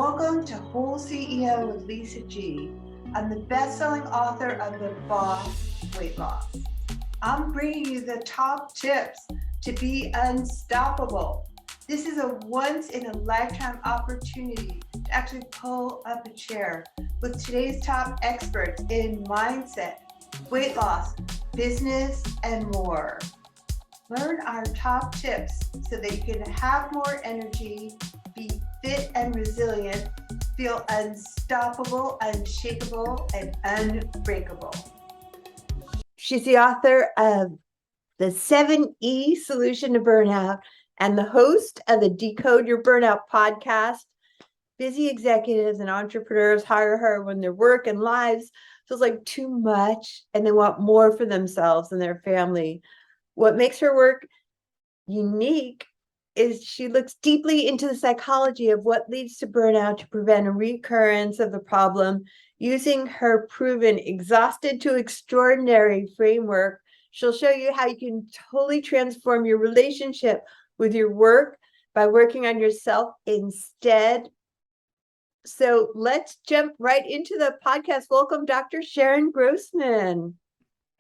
Welcome to WholeCEO with Lisa G. I'm the best-selling author of The Boss Weight Loss. I'm bringing you the top tips to be unstoppable. This is a once-in-a-lifetime opportunity to actually pull up a chair with today's top experts in mindset, weight loss, business, and more. Learn our top tips so that you can have more energy, be fit and resilient, feel unstoppable, unshakable, and unbreakable. She's the author of the 7E Solution to Burnout and the host of the Decode Your Burnout podcast. Busy executives and entrepreneurs hire her when their work and lives feels like too much and they want more for themselves and their family. What makes her work unique is she looks deeply into the psychology of what leads to burnout to prevent a recurrence of the problem. Using her proven exhausted to extraordinary framework, she'll show you how you can totally transform your relationship with your work by working on yourself instead. So let's jump right into the podcast. Welcome, Dr. Sharon Grossman.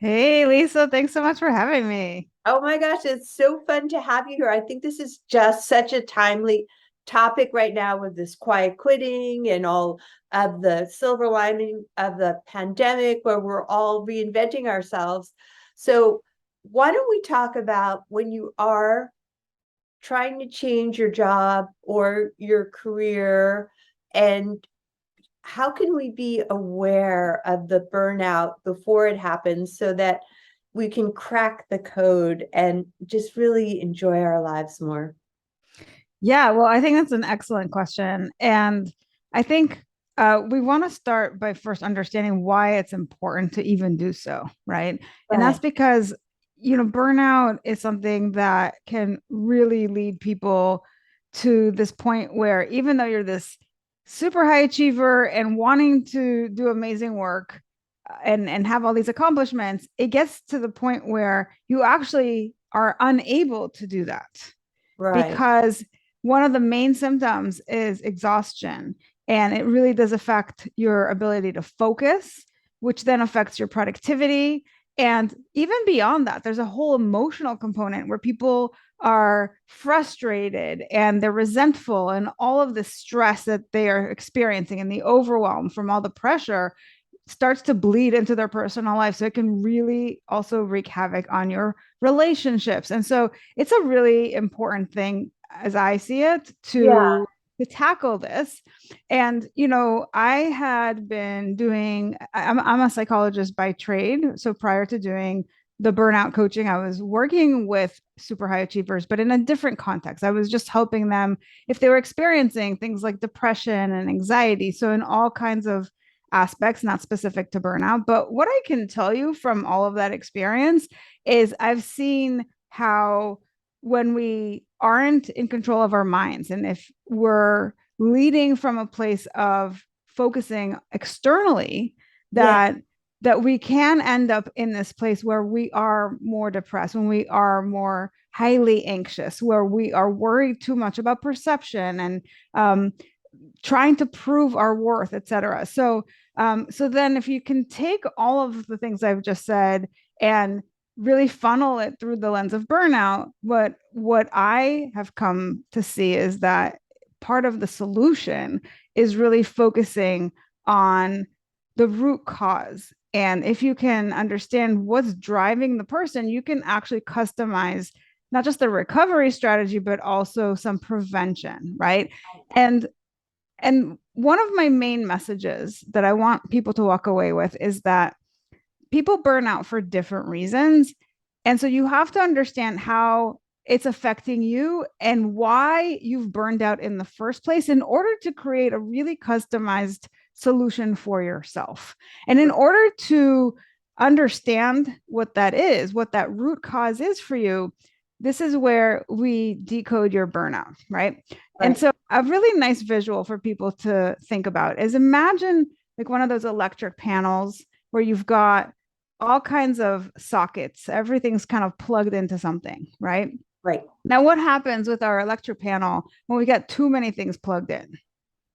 Hey, Lisa, thanks so much for having me. Oh my gosh, it's so fun to have you here. I think this is just such a timely topic right now with this quiet quitting and all of the silver lining of the pandemic where we're all reinventing ourselves. So why don't we talk about when you are trying to change your job or your career, and how can we be aware of the burnout before it happens so that we can crack the code and just really enjoy our lives more? Yeah, well, I think that's an excellent question. And I think we want to start by first understanding why it's important to even do so, right? And that's Right. because, burnout is something that can really lead people to this point where even though you're this super high achiever and wanting to do amazing work and have all these accomplishments, it gets to the point where you actually are unable to do that Right. because one of the main symptoms is exhaustion. And it really does affect your ability to focus, which then affects your productivity. And even beyond that, there's a whole emotional component where people are frustrated and they're resentful, and all of the stress that they are experiencing and the overwhelm from all the pressure starts to bleed into their personal life. So it can really also wreak havoc on your relationships. And so it's a really important thing, as I see it, Yeah. to tackle this. And I had been doing, I'm a psychologist by trade. So prior to doing the burnout coaching, I was working with super high achievers, but in a different context. I was just helping them if they were experiencing things like depression and anxiety. So in all kinds of aspects, not specific to burnout. But what I can tell you from all of that experience is I've seen how when we aren't in control of our minds, and if we're leading from a place of focusing externally, Yeah. that we can end up in this place where we are more depressed, when we are more highly anxious, where we are worried too much about perception and trying to prove our worth, etc. So then if you can take all of the things I've just said and really funnel it through the lens of burnout, what I have come to see is that part of the solution is really focusing on the root cause. And if you can understand what's driving the person, you can actually customize not just the recovery strategy, but also some prevention, right? And one of my main messages that I want people to walk away with is that people burn out for different reasons. And so you have to understand how it's affecting you and why you've burned out in the first place in order to create a really customized solution for yourself. And in order to understand what that is, what that root cause is for you, this is where we decode your burnout, right? And Right. so a really nice visual for people to think about is imagine like one of those electric panels where you've got all kinds of sockets. Everything's kind of plugged into something, right? Right. Now, what happens with our electric panel when we get too many things plugged in?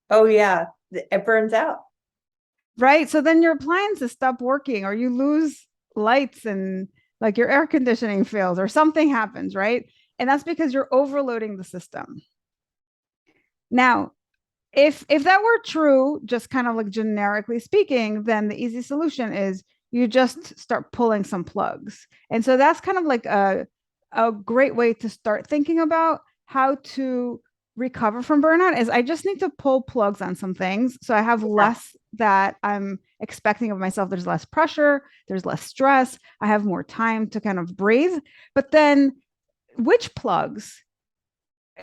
Oh yeah, it burns out. right? So then your appliances stop working or you lose lights and like your air conditioning fails or something happens, right? And that's because you're overloading the system. Now, if that were true, just kind of like generically speaking, then the easy solution is you just start pulling some plugs. And so that's kind of like a great way to start thinking about how to recover from burnout is I just need to pull plugs on some things. So I have Yeah. less that I'm expecting of myself. There's less pressure, there's less stress. I have more time to kind of breathe. But then which plugs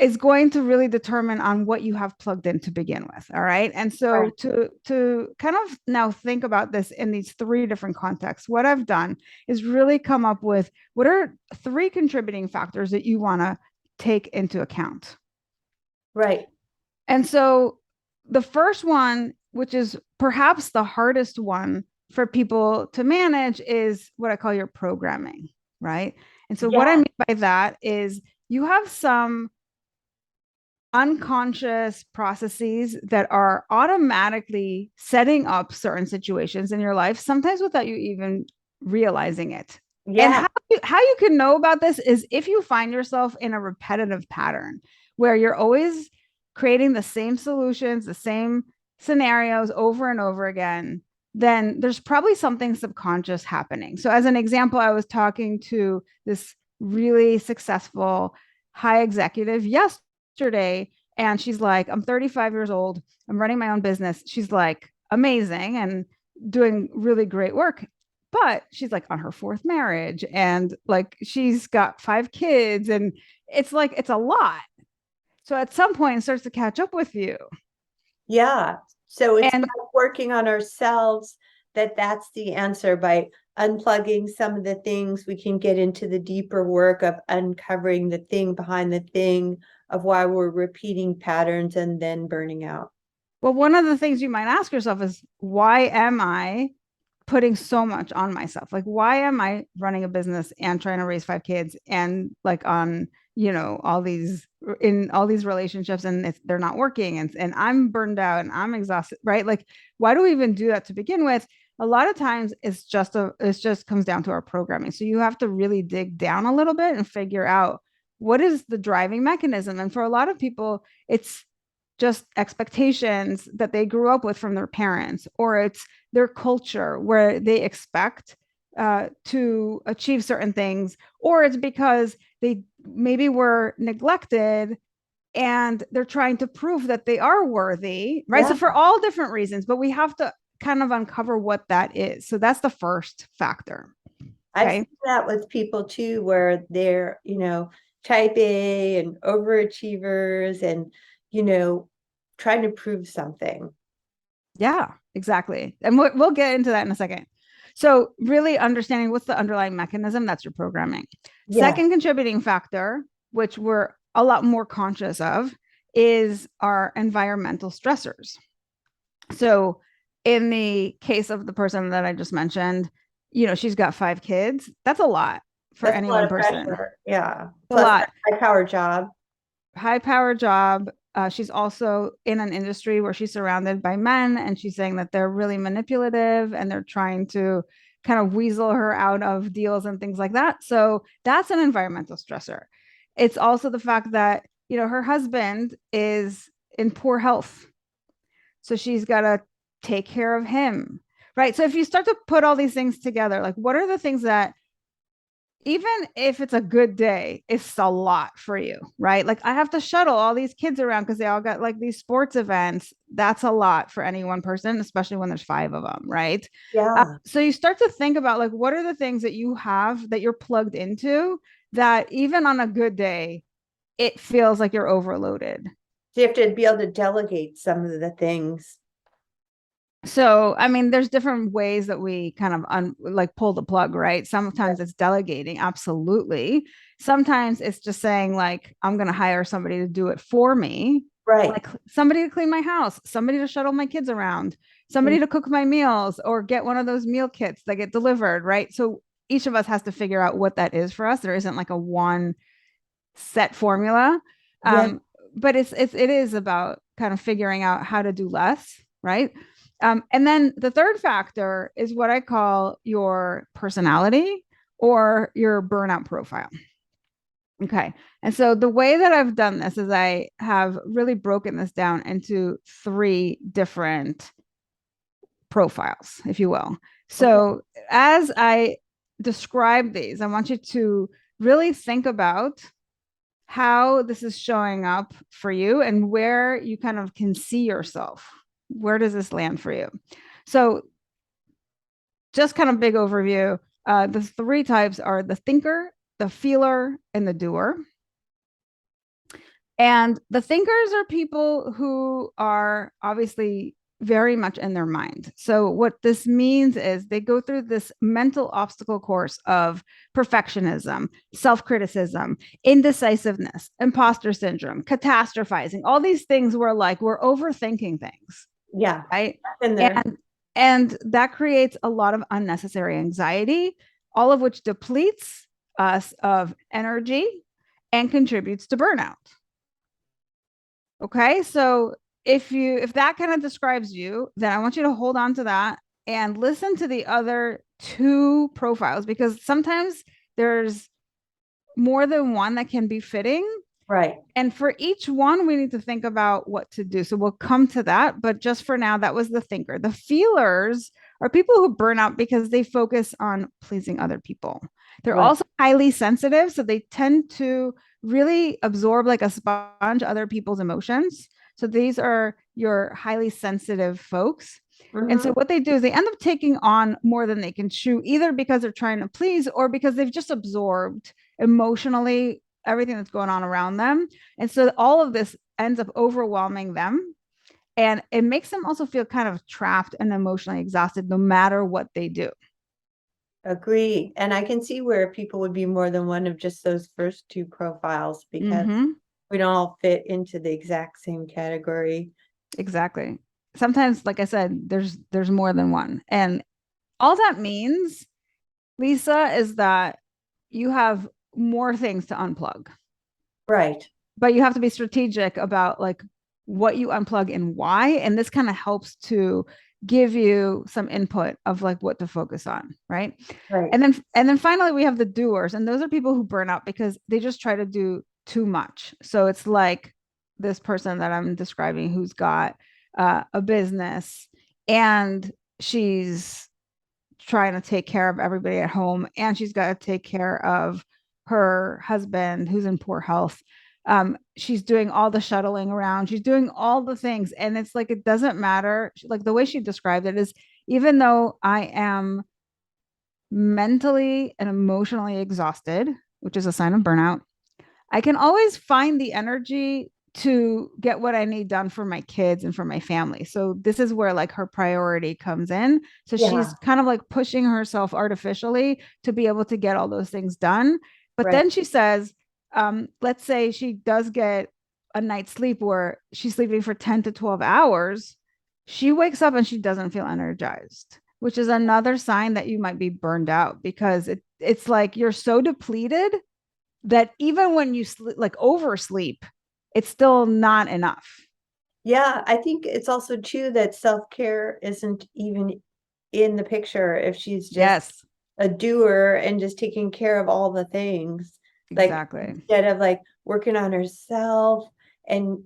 is going to really determine on what you have plugged in to begin with. All right. And so Right. to kind of now think about this in these three different contexts, what I've done is really come up with what are three contributing factors that you want to take into account. Right. And so the first one, which is perhaps the hardest one for people to manage, is what I call your programming, right? And so what I Yeah. mean by that is you have some unconscious processes that are automatically setting up certain situations in your life, sometimes without you even realizing it. And Yeah. how you can know about this is if you find yourself in a repetitive pattern where you're always creating the same solutions, the same scenarios over and over again, then there's probably something subconscious happening. So, as an example, I was talking to this really successful high executive yesterday, and she's like, I'm 35 years old, I'm running my own business. She's like, amazing and doing really great work. But she's like on her fourth marriage and like she's got 5 kids, and it's like it's a lot. So at some point it starts to catch up with you. Yeah. So it's by And working on ourselves that's the answer. By unplugging some of the things, we can get into the deeper work of uncovering the thing behind the thing of why we're repeating patterns and then burning out. well, one of the things you might ask yourself is, why am I putting so much on myself? Like, why am I running a business and trying to raise 5 kids and like on, all these in all these relationships, and they're not working, and I'm burned out and I'm exhausted, right? Like, why do we even do that to begin with? A lot of times it's just comes down to our programming. So you have to really dig down a little bit and figure out what is the driving mechanism. And for a lot of people, it's just expectations that they grew up with from their parents, or it's their culture where they expect to achieve certain things, or it's because they maybe were neglected and they're trying to prove that they are worthy, right? So Yeah. for all different reasons, but we have to kind of uncover what that is. So that's the first factor. I've seen Okay. that with people too, where they're, type A and overachievers and, you know, trying to prove something. Yeah, exactly. And we'll get into that in a second. So, really understanding what's the underlying mechanism, that's your programming. Yeah. Second contributing factor, which we're a lot more conscious of, is our environmental stressors. So, in the case of the person that I just mentioned, she's got 5 kids. That's a lot for That's any a lot one of person. pressure. Yeah. It's a Plus lot. high power job. High power job. She's also in an industry where she's surrounded by men, and she's saying that they're really manipulative and they're trying to kind of weasel her out of deals and things like that. So that's an environmental stressor. It's also the fact that, her husband is in poor health. So she's got to take care of him. Right. So if you start to put all these things together, like what are the things that, even if it's a good day, it's a lot for you, right? Like I have to shuttle all these kids around because they all got like these sports events. That's a lot for any one person, especially when there's 5 of them, right? Yeah. So you start to think about like, what are the things that you have that you're plugged into that even on a good day, it feels like you're overloaded. So you have to be able to delegate some of the things. So, I mean, there's different ways that we kind of like pull the plug, right? Sometimes it's delegating, absolutely. Sometimes it's just saying like, I'm going to hire somebody to do it for me, Right. like somebody to clean my house, somebody to shuttle my kids around, somebody to cook my meals, or get one of those meal kits that get delivered, right? So each of us has to figure out what that is for us. There isn't like a one set formula. Yeah. But it is about kind of figuring out how to do less, right? And then the third factor is what I call your personality or your burnout profile. Okay. And so the way that I've done this is I have really broken this down into 3 different profiles, if you will. So as I describe these, I want you to really think about how this is showing up for you and where you kind of can see yourself. Where does this land for you? So just kind of big overview. The 3 types are the thinker, the feeler, and the doer. And the thinkers are people who are obviously very much in their mind. So, what this means is they go through this mental obstacle course of perfectionism, self criticism, indecisiveness, imposter syndrome, catastrophizing, all these things where like we're overthinking things. Yeah. Right. In there. And that creates a lot of unnecessary anxiety, all of which depletes us of energy and contributes to burnout. Okay, so if that kind of describes you, then I want you to hold on to that and listen to the other 2 profiles, because sometimes there's more than one that can be fitting. Right. And for each one, we need to think about what to do. So we'll come to that. But just for now, that was the thinker. The feelers are people who burn out because they focus on pleasing other people. They're also highly sensitive. So they tend to really absorb like a sponge other people's emotions. So these are your highly sensitive folks. And so what they do is they end up taking on more than they can chew, either because they're trying to please or because they've just absorbed emotionally everything that's going on around them. And so all of this ends up overwhelming them. And it makes them also feel kind of trapped and emotionally exhausted no matter what they do. Agree. And I can see where people would be more than one of just those first 2 profiles, because we don't all fit into the exact same category. Exactly. Sometimes, like I said, there's more than one. And all that means, Lisa, is that you have more things to unplug. Right. But you have to be strategic about like what you unplug and why. And this kind of helps to give you some input of like what to focus on, right? Right. And then finally we have the doers, and those are people who burn out because they just try to do too much. So it's like this person that I'm describing who's got a business, and she's trying to take care of everybody at home, and she's got to take care of her husband who's in poor health. She's doing all the shuttling around, she's doing all the things, and it's like it doesn't matter. Like the way she described it is, even though I am mentally and emotionally exhausted, which is a sign of burnout, I can always find the energy to get what I need done for my kids and for my family. So this is where like her priority comes in. So she's kind of like pushing herself artificially to be able to get all those things done. But then she says, let's say she does get a night's sleep where she's sleeping for 10 to 12 hours. She wakes up and she doesn't feel energized, which is another sign that you might be burned out, because it's like you're so depleted that even when you like oversleep, it's still not enough. Yeah, I think it's also true that self-care isn't even in the picture if she's just a doer and just taking care of all the things. Exactly. Like instead of like working on herself and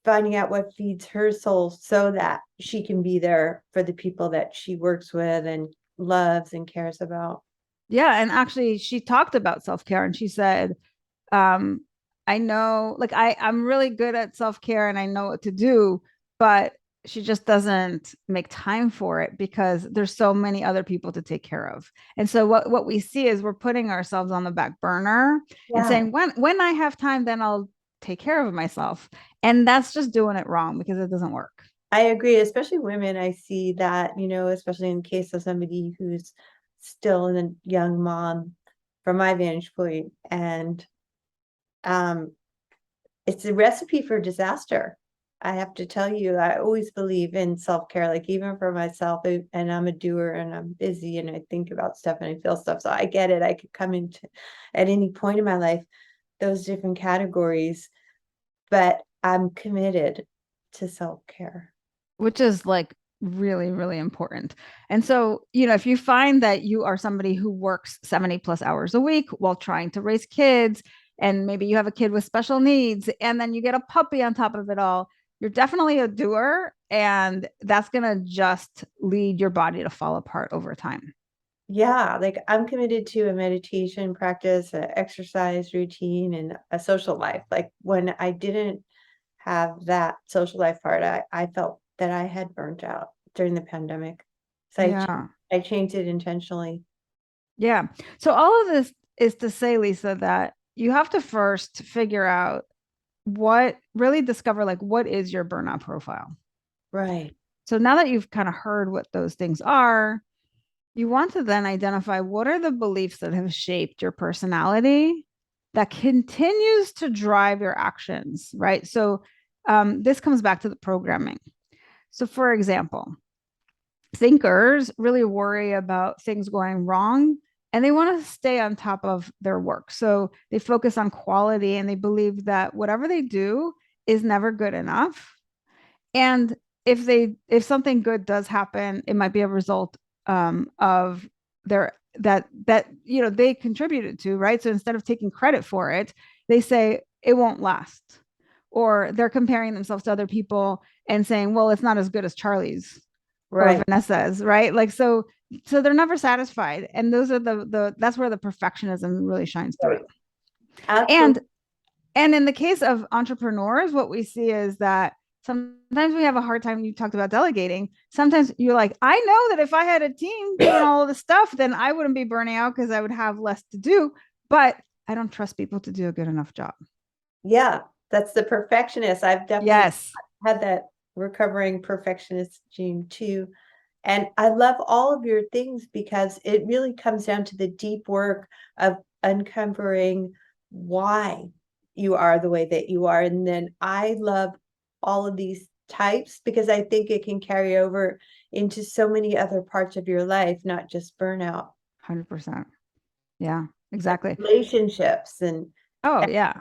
finding out what feeds her soul so that she can be there for the people that she works with and loves and cares about. Yeah. And actually she talked about self-care, and she said, I know, like I'm really good at self-care and I know what to do, but she just doesn't make time for it because there's so many other people to take care of. And so what we see is we're putting ourselves on the back burner and saying, when I have time, then I'll take care of myself. And that's just doing it wrong, because it doesn't work. I agree, especially women. I see that, especially in case of somebody who's still a young mom from my vantage point. And it's a recipe for disaster. I have to tell you, I always believe in self-care, like even for myself, and I'm a doer and I'm busy and I think about stuff and I feel stuff. So I get it. I could come into at any point in my life, those different categories, but I'm committed to self-care. which is like really, really important. And so, if you find that you are somebody who works 70 plus hours a week while trying to raise kids, and maybe you have a kid with special needs, and then you get a puppy on top of it all, you're definitely a doer. And that's going to just lead your body to fall apart over time. Yeah, like I'm committed to a meditation practice, an exercise routine, and a social life. Like when I didn't have that social life part, I felt that I had burnt out during the pandemic. So Yeah. I changed it intentionally. Yeah. So all of this is to say, Lisa, that you have to first figure out really discover like what is your burnout profile. Right. So now that you've kind of heard what those things are, you want to then identify what are the beliefs that have shaped your personality that continues to drive your actions, right? So this comes back to the programming. So for example, thinkers really worry about things going wrong and they want to stay on top of their work. So they focus on quality and they believe that whatever they do is never good enough. And if something good does happen, it might be a result of their that they contributed to, right? So instead of taking credit for it, they say it won't last, or they're comparing themselves to other people and saying, well, it's not as good as Charlie's or Right. Vanessa's, right? Like so they're never satisfied, and those are the that's where the perfectionism really shines through. Right. Absolutely. And in the case of entrepreneurs, what we see is that sometimes we have a hard time. You talked about delegating. Sometimes you're like, I know that if I had a team doing all of the stuff, then I wouldn't be burning out because I would have less to do. But I don't trust people to do a good enough job. Yeah, that's the perfectionist. I've definitely Yes. had that recovering perfectionist gene too. And I love all of your things because it really comes down to the deep work of uncovering why you are the way that you are. And then I love all of these types because I think it can carry over into so many other parts of your life, not just burnout. 100%. Yeah, exactly. Relationships and Oh, yeah.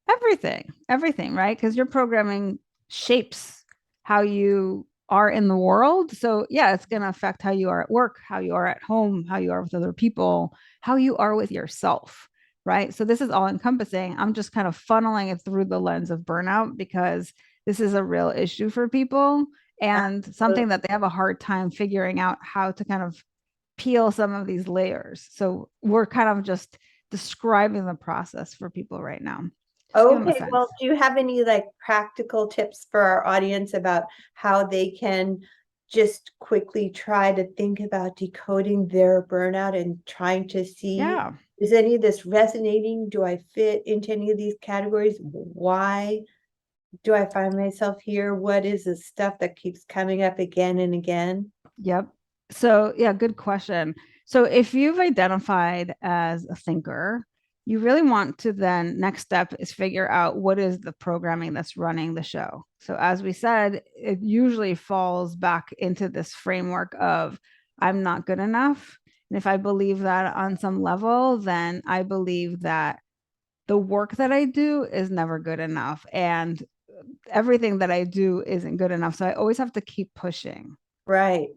everything. Everything, right? Because your programming shapes how you are in the world. So, yeah, it's going to affect how you are at work, how you are at home, how you are with other people, how you are with yourself, right? So, this is all encompassing. I'm just kind of funneling it through the lens of burnout because this is a real issue for people and something that they have a hard time figuring out how to kind of peel some of these layers. So, we're kind of just describing the process for people right now. Okay, well, do you have any like practical tips for our audience about how they can just quickly try to think about decoding their burnout and trying to see, Yeah. is any of this resonating? Do I fit into any of these categories? Why do I find myself here? What is the stuff that keeps coming up again and again? Yep. So, yeah, good question. So, if you've identified as a thinker, you really want to then next step is figure out what is the programming that's running the show. So, as we said, it usually falls back into this framework of I'm not good enough. And if I believe that on some level, then I believe that the work that I do is never good enough. And everything that I do isn't good enough. So, I always have to keep pushing. Right.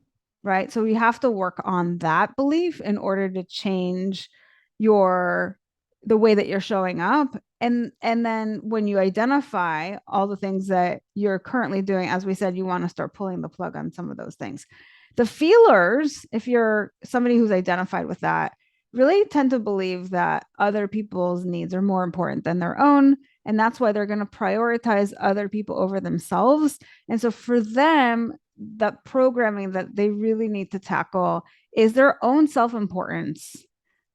Right. So we have to work on that belief in order to change your the way that you're showing up. And then when you identify all the things that you're currently doing, as we said, you want to start pulling the plug on some of those things. The feelers, if you're somebody who's identified with that, really tend to believe that other people's needs are more important than their own. And that's why they're going to prioritize other people over themselves. And so for them, the programming that they really need to tackle is their own self-importance,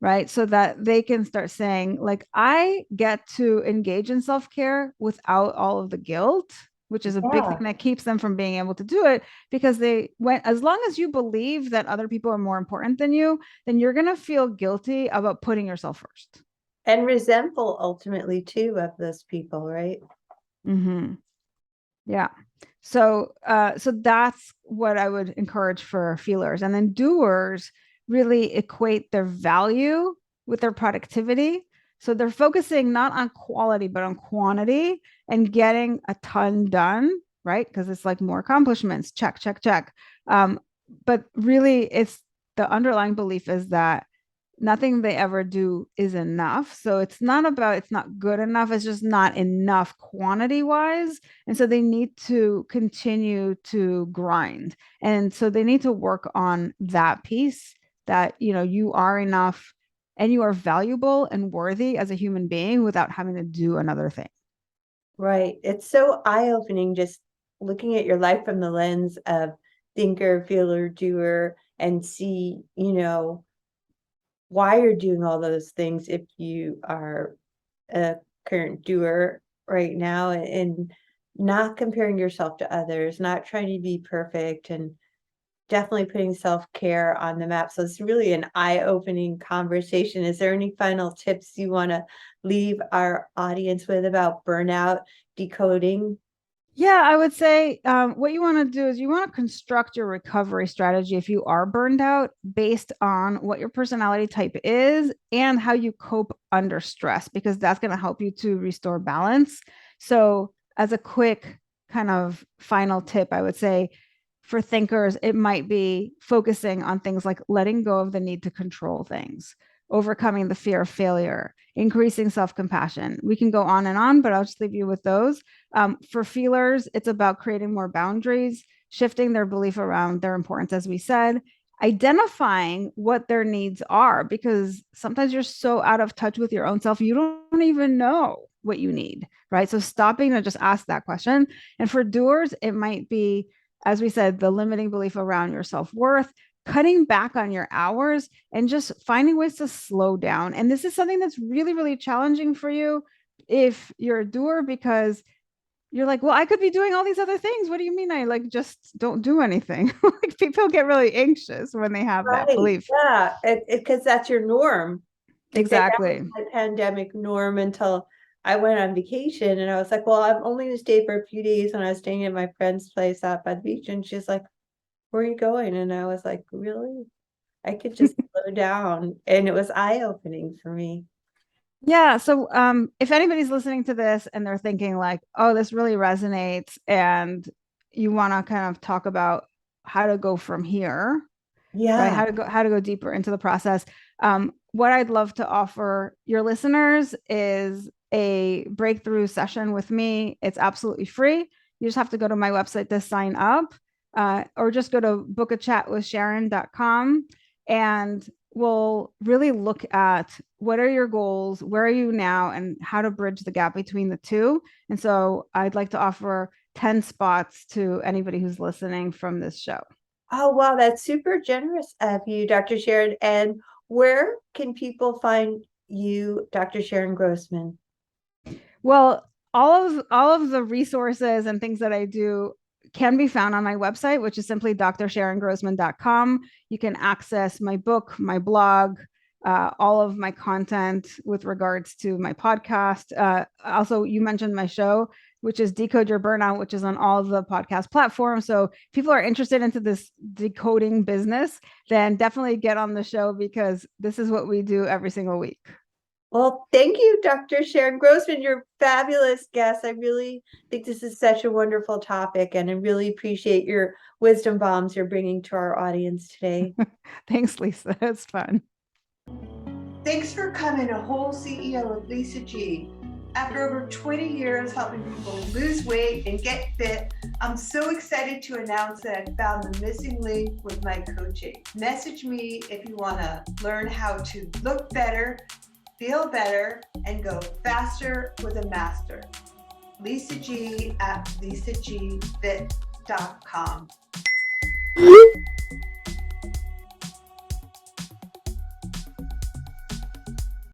right? So that they can start saying, like, I get to engage in self-care without all of the guilt, which is a big thing that keeps them from being able to do it, because they went, as long as you believe that other people are more important than you, then you're going to feel guilty about putting yourself first. And resentful ultimately too of those people, right? Mm-hmm. Yeah. So that's what I would encourage for feelers. And then doers really equate their value with their productivity. So they're focusing not on quality, but on quantity and getting a ton done right? Because it's like more accomplishments, check, check, check. But really, it's the underlying belief is that nothing they ever do is enough. So it's not about it's not good enough, it's just not enough quantity wise. And so they need to continue to grind. And so they need to work on that piece that, you are enough and you are valuable and worthy as a human being without having to do another thing. Right. It's so eye-opening just looking at your life from the lens of thinker, feeler, doer, and see, why you're doing all those things if you are a current doer right now, and not comparing yourself to others, not trying to be perfect, and definitely putting self-care on the map. So it's really an eye-opening conversation. Is there any final tips you want to leave our audience with about burnout decoding? Yeah, I would say what you want to do is you want to construct your recovery strategy if you are burned out based on what your personality type is and how you cope under stress, because that's going to help you to restore balance. So, as a quick kind of final tip, I would say for thinkers, it might be focusing on things like letting go of the need to control things, overcoming the fear of failure, increasing self-compassion. We can go on, but I'll just leave you with those. For feelers, it's about creating more boundaries, shifting their belief around their importance, as we said, identifying what their needs are, because sometimes you're so out of touch with your own self, you don't even know what you need, right? So stopping to just ask that question. And for doers, it might be, as we said, the limiting belief around your self-worth, cutting back on your hours, and just finding ways to slow down. And this is something that's really, really challenging for you if you're a doer, because you're like, well, I could be doing all these other things. What do you mean I like just don't do anything? Like people get really anxious when they have that Right. belief. Yeah, because that's your norm. Like that Exactly. was my pandemic norm until I went on vacation, and I was like, well, I'm only gonna stay for a few days when I was staying at my friend's place out by the beach. And she's like, where are you going? And I was like, really? I could just slow down. And it was eye-opening for me. Yeah. So if anybody's listening to this and they're thinking like, oh, this really resonates, and you want to kind of talk about how to go from here, right? Yeah. How to go deeper into the process. What I'd love to offer your listeners is a breakthrough session with me. It's absolutely free. You just have to go to my website to sign up, or just go to bookachatwithsharon.com, and we'll really look at what are your goals, where are you now, and how to bridge the gap between the two. And so I'd like to offer 10 spots to anybody who's listening from this show. Oh, wow. That's super generous of you, Dr. Sharon. And where can people find you, Dr. Sharon Grossman? Well, all of the resources and things that I do can be found on my website, which is simply drsharongrossman.com. You can access my book, my blog, all of my content with regards to my podcast. Also, you mentioned my show, which is Decode Your Burnout, which is on all of the podcast platforms. So if people are interested into this decoding business, then definitely get on the show, because this is what we do every single week. Well, thank you, Dr. Sharon Grossman. You're a fabulous guest. I really think this is such a wonderful topic, and I really appreciate your wisdom bombs you're bringing to our audience today. Thanks, Lisa. It's fun. Thanks for coming to Whole CEO with Lisa G. After over 20 years helping people lose weight and get fit, I'm so excited to announce that I found the missing link with my coaching. Message me if you want to learn how to look better, feel better, and go faster with a master. Lisa G at lisagfit.com.